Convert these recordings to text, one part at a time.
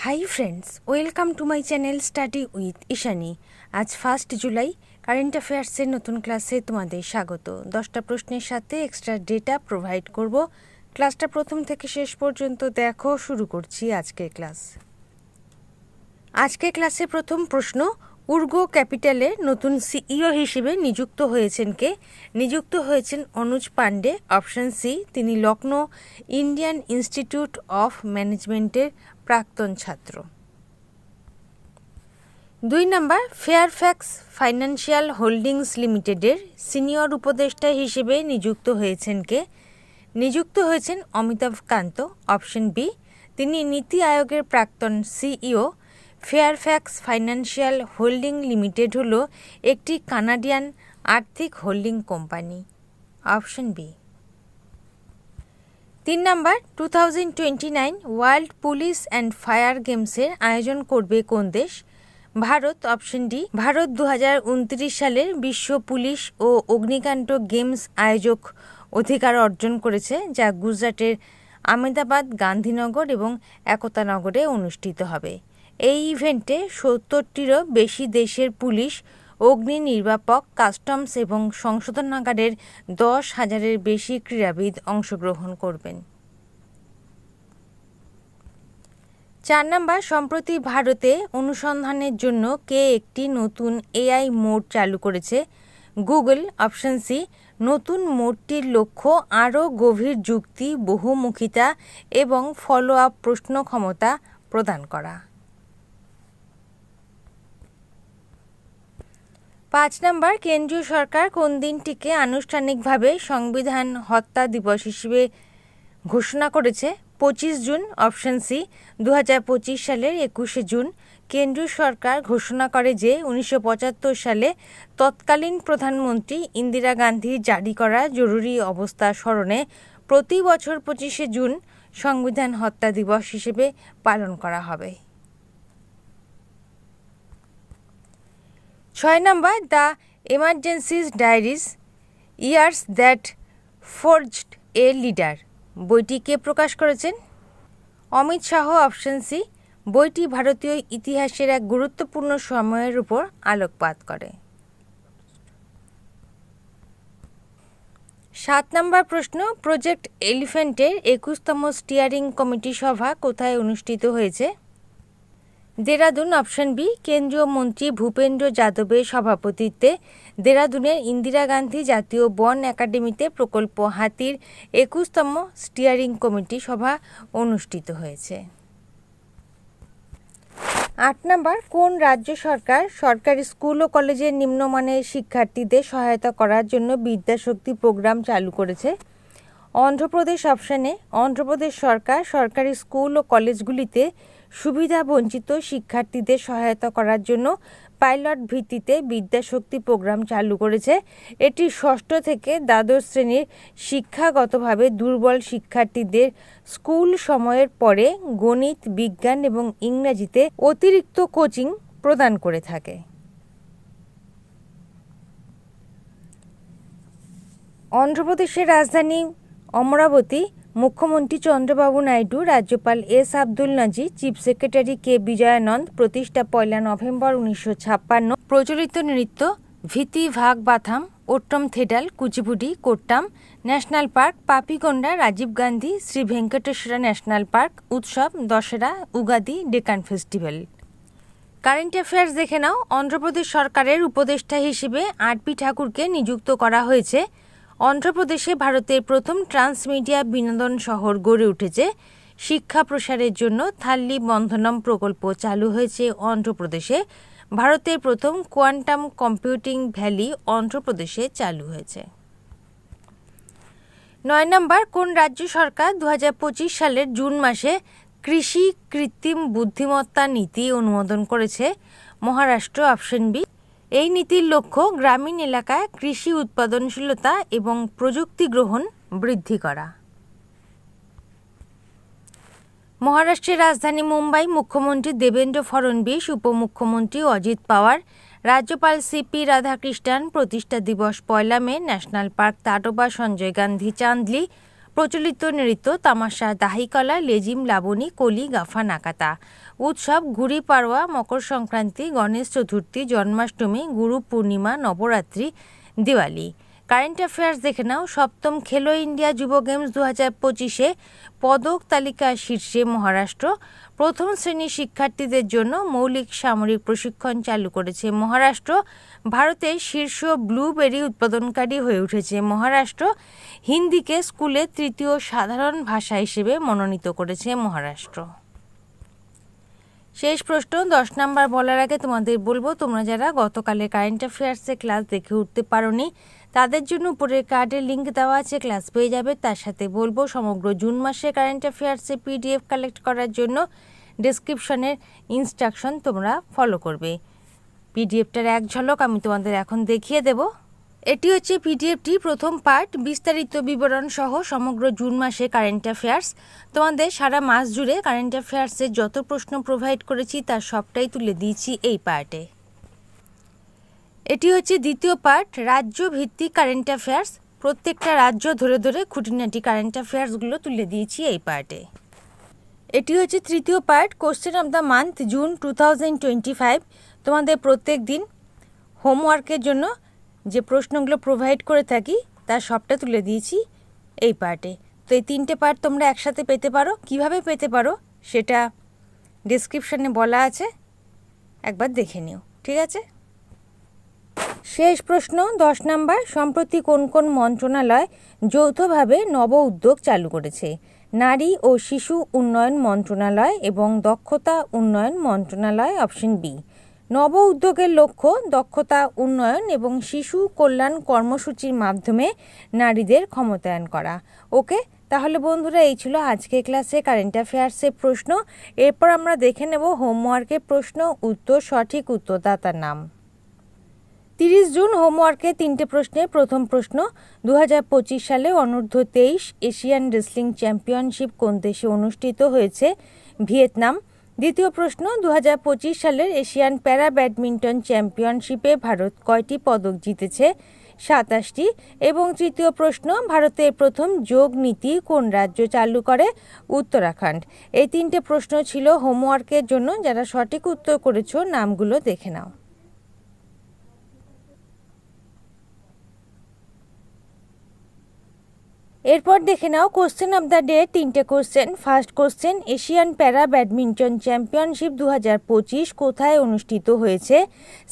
Hi friends, welcome to my channel study with Ishani. আজ 1 July current অ্যাফেয়ার্সের নতুন ক্লাসে তোমাদের স্বাগত। 10টা প্রশ্নের সাথে এক্সট্রা ডেটা প্রোভাইড করব। ক্লাসটা প্রথম থেকে শেষ পর্যন্ত দেখো। শুরু করছি আজকের ক্লাস। আজকের ক্লাসে প্রথম প্রশ্ন, উর্গো ক্যাপিটালের নতুন সিইও হিসেবে নিযুক্ত হয়েছেন কে? নিযুক্ত হয়েছেন অনুজ পান্ডে। অপশন সি, তিনি লখনৌ ইন্ডিয়ান ইনস্টিটিউট অফ ম্যানেজমেন্টের প্রাক্তন ছাত্র। 2 নম্বর, ফেয়ারফ্যাক্স ফাইন্যান্সিয়াল হোল্ডিংস লিমিটেডের সিনিয়র উপদেষ্টা হিসেবে নিযুক্ত হয়েছেন কে? নিযুক্ত হয়েছেন অমিতাভ কান্ত। অপশন বি, তিনি নীতি আয়োগের প্রাক্তন CEO. Fairfax Financial Holding Limited হল একটি কানাডিয়ান আর্থিক হোল্ডিং কোম্পানি। Option B. 3 নম্বর, 2029 ওয়ার্ল্ড পুলিশ অ্যান্ড ফায়ার গেমসের আয়োজন করবে কোন দেশ? ভারত। অপশন ডি, ভারত 2029 সালের বিশ্ব পুলিশ ও অগ্নিকাণ্ড গেমস আয়োজক অধিকার অর্জন করেছে, যা গুজরাটের আহমেদাবাদ, গান্ধীনগর এবং একতানগরে অনুষ্ঠিত হবে। এই ইভেন্টে 70টিরও বেশি দেশের পুলিশ, অগ্নি নির্বাপক, কাস্টমস এবং সংশোধনাগারের 10,000-এর বেশি ক্রীড়াবিদ অংশগ্রহণ করবেন। 4 নম্বর, সম্প্রতি ভারতে অনুসন্ধানের জন্য কে একটি নতুন এআই মোড চালু করেছে? গুগল। অপশন সি, নতুন মোডটির লক্ষ্য আরও গভীর যুক্তি, বহুমুখিতা এবং ফলো আপ প্রশ্ন ক্ষমতা প্রদান করা। 5 নম্বর, কেন্দ্রীয় সরকার কোন দিনটিকে আনুষ্ঠানিকভাবে সংবিধান হত্যা দিবস হিসেবে ঘোষণা করেছে? 25 জুন। অপশন সি, 2025 সালের 21শে জুন কেন্দ্রীয় সরকার ঘোষণা করে যে 1975 সালে তৎকালীন প্রধানমন্ত্রী ইন্দিরা গান্ধী জারি করা জরুরি অবস্থা স্মরণে প্রতি বছর 25শে জুন সংবিধান হত্যা দিবস হিসেবে পালন করা হবে। 6 নম্বর, the emergencies diaries years that forged a leader বইটি কে প্রকাশ করেছেন? অমিত শাহ। অপশন সি, বইটি ভারতীয় ইতিহাসের এক গুরুত্বপূর্ণ সময়ের উপর আলোকপাত করে। 7 নম্বর প্রশ্ন, প্রজেক্ট এলিফ্যান্টের 21তম স্টিয়ারিং কমিটি সভা কোথায় অনুষ্ঠিত হয়েছে? দেরাদুন। অপশন বি, কেন্দ্রীয় মন্ত্রী ভূপেন্দ্র যাদবের সভাপতিত্বে দেরাদুনের ইন্দিরা গান্ধী জাতীয় বন একাডেমিতে প্রকল্প হাতির 21তম স্টিয়ারিং কমিটি সভা অনুষ্ঠিত হয়েছে। 8 নম্বর, কোন রাজ্য সরকার সরকারি স্কুল ও কলেজের নিম্নমানের শিক্ষার্থীদের সহায়তা করার জন্য বিদ্যাশক্তি প্রোগ্রাম চালু করেছে? অন্ধ্রপ্রদেশ। অপশানে, অন্ধ্রপ্রদেশ সরকার সরকারি স্কুল ও কলেজগুলিতে সুবিধা বঞ্চিত শিক্ষার্থীদের সহায়তা করার জন্য পাইলট ভিত্তিতে বিদ্যাশক্তি প্রোগ্রাম চালু করেছে। এটি 6ষ্ঠ থেকে দ্বাদশ শ্রেণীর শিক্ষাগতভাবে দুর্বল শিক্ষার্থীদের স্কুল সময়ের পরে গণিত, বিজ্ঞান এবং ইংরেজিতে অতিরিক্ত কোচিং প্রদান করে থাকে। অন্ধ্রপ্রদেশের রাজধানী অমরাবতী, মুখ্যমন্ত্রী চন্দ্রবাবু নাইডু, রাজ্যপাল S Abdul Nazir, chief secretary K Vijayanand প্রতিষ্ঠা 1 নভেম্বর 1956। প্রচলিত নৃত্য ভীতি ভাগ বাথাম, ওট্টম থেডাল, কুচিপুডি, কোট্টাম। National park Papikonda, Rajiv Gandhi, Shri Venkateswara national park. উৎসব Dussehra, Ugadi, Deccan festival. Current affairs দেখে নাও। অন্ধ্রপ্রদেশ সরকারের উপদেষ্টা হিসেবে আরপি ঠাকুরকে নিযুক্ত করা হয়েছে। অন্ধ্রপ্রদেশে ভারতের প্রথম ট্রান্সমিডিয়া বিনোদন শহর গড়ে উঠেছে। শিক্ষা প্রসারের জন্য থাল্লি বন্ধনম প্রকল্প চালু হয়েছে অন্ধ্রপ্রদেশে। ভারতের প্রথম কোয়ান্টাম কম্পিউটিং ভ্যালি অন্ধ্রপ্রদেশে চালু হয়েছে। 9 নম্বর, কোন রাজ্য সরকার 2025 সালের জুন মাসে কৃষি কৃত্রিম বুদ্ধিমত্তা নীতি অনুমোদন করেছে? মহারাষ্ট্র। অপশন বি, এই নীতির লক্ষ্য গ্রামীণ এলাকায় কৃষি উৎপাদনশীলতা এবং প্রযুক্তি গ্রহণ বৃদ্ধি করা। মহারাষ্ট্রের রাজধানী মুম্বাই, মুখ্যমন্ত্রী দেবেন্দ্র ফড়নবিস, উপমুখ্যমন্ত্রী অজিত পাওয়ার, রাজ্যপাল সিপি রাধাকৃষ্ণন প্রতিষ্ঠা দিবস 1 মে, ন্যাশনাল পার্ক তাডোবা, সঞ্জয় গান্ধী চান্দলি প্রচলিত নৃত্য তামাশা, দাহিকলা, লেজিম, লাবণী, কলি, গাফা, নাকাতা। উৎসব ঘুড়ি পাড়ওয়া, মকর সংক্রান্তি, গণেশ চতুর্থী, জন্মাষ্টমী, গুরু পূর্ণিমা, নবরাত্রি, দিওয়ালি। কারেন্ট অ্যাফেয়ার্স দেখে নাও। সপ্তম খেলো ইন্ডিয়া যুব গেমস 2025-এ পদক তালিকার শীর্ষে মহারাষ্ট্র। প্রথম শ্রেণীর শিক্ষার্থীদের জন্য মৌলিক সামরিক প্রশিক্ষণ চালু করেছে মহারাষ্ট্র। ভারতের শীর্ষ ব্লুবেরি উৎপাদনকারী হয়ে উঠেছে মহারাষ্ট্র। হিন্দিকে স্কুলে তৃতীয় সাধারণ ভাষা হিসেবে মনোনীত করেছে মহারাষ্ট্র। শেষ প্রশ্ন 10 নম্বর বলার আগে তোমাদের বলবো, তোমরা যারা গতকালে কারেন্ট অ্যাফেয়ার্সে ক্লাস দেখে উঠতে পারোনি তাদের জন্য উপরের কার্ডের লিঙ্ক দেওয়া আছে, ক্লাস পেয়ে যাবে। তার সাথে বলবো সমগ্র জুন মাসে কারেন্ট অ্যাফেয়ার্সে পিডিএফ কালেক্ট করার জন্য ডেসক্রিপশনের ইনস্ট্রাকশন তোমরা ফলো করবে। পিডিএফটার এক ঝলক আমি তোমাদের এখন দেখিয়ে দেব। এটি হচ্ছে পিডিএফটি প্রথম পার্ট, বিস্তারিত বিবরণ সহ সমগ্র জুন মাসে কারেন্ট অ্যাফেয়ার্স। তোমাদের সারা মাস জুড়ে কারেন্ট অ্যাফেয়ার্সের যত প্রশ্ন প্রোভাইড করেছি তার সবটাই তুলে দিয়েছি এই পার্টে। এটি হচ্ছে দ্বিতীয় পার্ট, রাজ্য ভিত্তিক কারেন্ট অ্যাফেয়ার্স। প্রত্যেকটা রাজ্য ধরে ধরে খুঁটিনাটি কারেন্ট অ্যাফেয়ার্সগুলো তুলে দিয়েছি এই পার্টে। এটি হচ্ছে তৃতীয় part, question of the month June 2025। তোমাদের প্রত্যেক দিন হোমওয়ার্কের জন্য যে প্রশ্নগুলো প্রোভাইড করে থাকি তার সবটা তুলে দিয়েছি এই পার্টে। তো এই তিনটে পার্ট তোমরা একসাথে পেতে পারো। কিভাবে পেতে পারো সেটা ডেসক্রিপশনে বলা আছে, একবার দেখে নিও, ঠিক আছে। শেষ প্রশ্ন 10 নম্বর, সম্প্রতি কোন কোন মন্ত্রণালয় যৌথভাবে নব উদ্যোগ চালু করেছে? নারী ও শিশু উন্নয়ন মন্ত্রণালয় এবং দক্ষতা উন্নয়ন মন্ত্রণালয়, অপশন বি। নব উদ্যোগের লক্ষ্য দক্ষতা উন্নয়ন এবং শিশু কল্যাণ কর্মসূচির মাধ্যমে নারীদের ক্ষমতায়ন করা। ওকে, তাহলে বন্ধুরা এই ছিল আজকের ক্লাসে কারেন্ট অ্যাফেয়ার্সের প্রশ্ন। এরপর আমরা দেখে নেব হোমওয়ার্কের প্রশ্ন উত্তর, সঠিক উত্তরদাতার নাম। 30 জুন হোমওয়ার্কে 3টে প্রশ্নের প্রথম প্রশ্ন, 2025 সালে অনূর্ধ্ব 23 এশিয়ান রেসলিং চ্যাম্পিয়নশিপ কোন দেশে অনুষ্ঠিত হয়েছে? ভিয়েতনাম। দ্বিতীয় প্রশ্ন, 2025 সালের এশিয়ান প্যারা ব্যাডমিন্টন চ্যাম্পিয়নশিপে ভারত কয়টি পদক জিতেছে? 27টি। এবং তৃতীয় প্রশ্ন, ভারতের প্রথম যোগ নীতি কোন রাজ্য চালু করে? উত্তরাখণ্ড। এই 3টে প্রশ্ন ছিল হোমওয়ার্কের জন্য। যারা সঠিক উত্তর করেছো নামগুলো দেখে নাও। এরপর দেখে now question of the day, 3টে কোশ্চেন। ফার্স্ট কোশ্চেন, এশিয়ান প্যারা ব্যাডমিন্টন চ্যাম্পিয়নশিপ 2025 কোথায় অনুষ্ঠিত হয়েছে?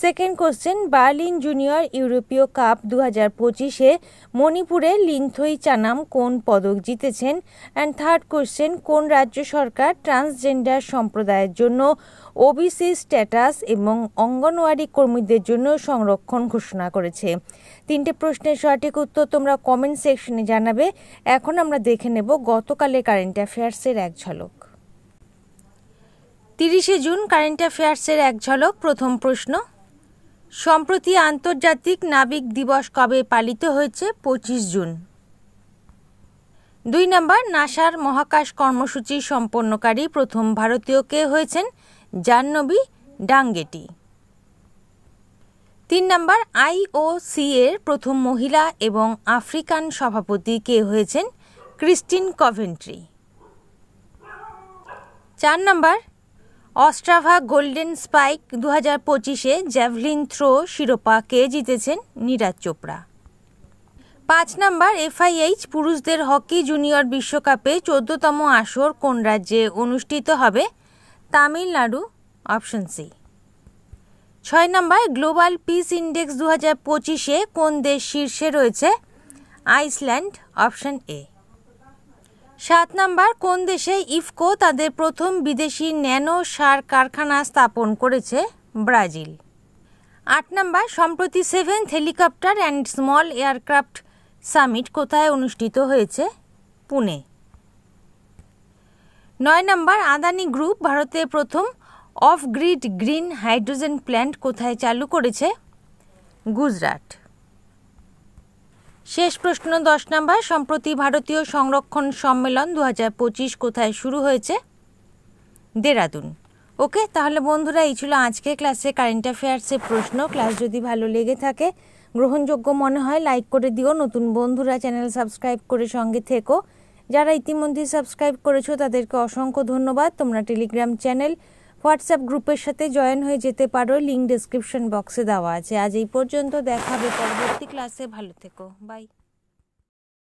সেকেন্ড কোশ্চেন, বার্লিন জুনিয়র ইউরোপীয় কাপ 2025-এ মণিপুরে লিনথই চানাম কোন পদক জিতেছেন? অ্যান্ড থার্ড কোশ্চেন, কোন রাজ্য সরকার ট্রান্সজেন্ডার সম্প্রদায়ের জন্য ওবিসি স্ট্যাটাস এবং অঙ্গনওয়াড়ি কর্মীদের জন্য সংরক্ষণ ঘোষণা করেছে? 3টে প্রশ্নের সঠিক উত্তর তোমরা কমেন্ট সেকশনে জানাবে। এখন আমরা দেখে নেব গতকালের কারেন্ট অ্যাফেয়ার্সের এক ঝলক। 30 জুন কারেন্ট অ্যাফেয়ার্সের এক ঝলক। প্রথম প্রশ্ন, সম্প্রতি আন্তর্জাতিক নাবিক দিবস কবে পালিত হয়েছে? 25 জুন। 2 নম্বর, নাসার মহাকাশ কর্মসূচি সম্পন্নকারী প্রথম ভারতীয় কে হয়েছেন? জাহ্নবী ডাঙ্গেটি। 3 নম্বর, IOC এর প্রথম মহিলা এবং আফ্রিকান সভাপতি কে হয়েছেন? Christine Coventry. 4 নম্বর, অস্ট্রাভা গোল্ডেন স্পাইক 2025-এ জ্যাভলিন থ্রো শিরোপা কে জিতেছেন? নীরাজ চোপড়া। 5 নম্বর, FIH পুরুষদের হকি জুনিয়র বিশ্বকাপে 14তম আসর কোন রাজ্যে অনুষ্ঠিত হবে? Tamil Nadu, option C. 6 নম্বর, গ্লোবাল পিস ইন্ডেক্স 2025-এ কোন দেশ শীর্ষে রয়েছে? Iceland, option A. 7 নম্বর, কোন দেশে ইফকো তাদের প্রথম বিদেশি ন্যানো সার কারখানা স্থাপন করেছে? ব্রাজিল। 8 নম্বর, সম্প্রতি 7th helicopter and small aircraft summit কোথায় অনুষ্ঠিত হয়েছে? পুনে। 9 নম্বর, আদানি গ্রুপ ভারতের প্রথম of grid green hydrogen plant কোথায় চালু করেছে? গুজরাট। শেষ প্রশ্ন 10 নম্বর, সম্প্রতি ভারতীয় সংরক্ষণ সম্মেলন 2025 কোথায় শুরু হয়েছে? দেরাদুন। ওকে, তাহলে বন্ধুরা এই ছিল আজকে ক্লাসে কারেন্ট অ্যাফেয়ার্সের প্রশ্ন। ক্লাস যদি ভালো লেগে থাকে, গ্রহণযোগ্য মনে হয়, লাইক করে দিও। নতুন বন্ধুরা চ্যানেল সাবস্ক্রাইব করে সঙ্গে থেকো। যারা ইতিমধ্যে সাবস্ক্রাইব করেছো তাদেরকে অসংখ্য ধন্যবাদ। তোমরা টেলিগ্রাম চ্যানেল, হোয়াটসঅ্যাপ গ্রুপের সাথে জয়েন হয়ে যেতে পারো, লিঙ্ক ডেসক্রিপশন বক্সে দেওয়া আছে। আজ এই পর্যন্ত, দেখা হবে পরবর্তী ক্লাসে। ভালো থেকো, বাই।